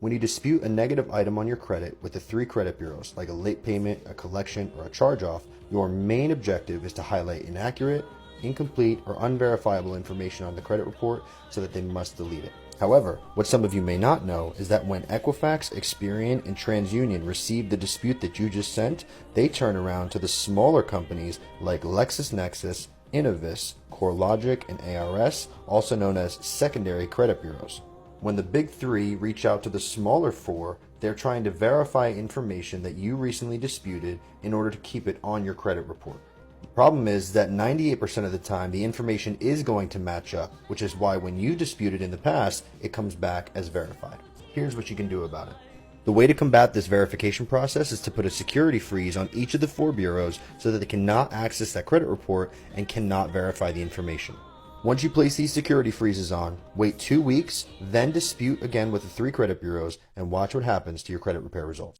When you dispute a negative item on your credit with the 3 credit bureaus, like a late payment, a collection, or a charge-off, your main objective is to highlight inaccurate, incomplete, or unverifiable information on the credit report so that they must delete it. However, what some of you may not know is that when EQUIFAX, EXPERIAN, and TRANSUNION receive the dispute that you just sent, they turn around to the smaller companies like LexisNexis, Innovis, CoreLogic, and ARS, also known as secondary credit bureaus. When the big 3 reach out to the smaller 4, they're trying to verify information that you recently disputed in order to keep it on your credit report. The problem is that 98% of the time the information is going to match up, which is why when you disputed in the past, it comes back as verified. Here's what you can do about it. The way to combat this verification process is to put a security freeze on each of the 4 bureaus so that they cannot access that credit report and cannot verify the information. Once you place these security freezes on, wait 2 weeks, then dispute again with the 3 credit bureaus and watch what happens to your credit repair results.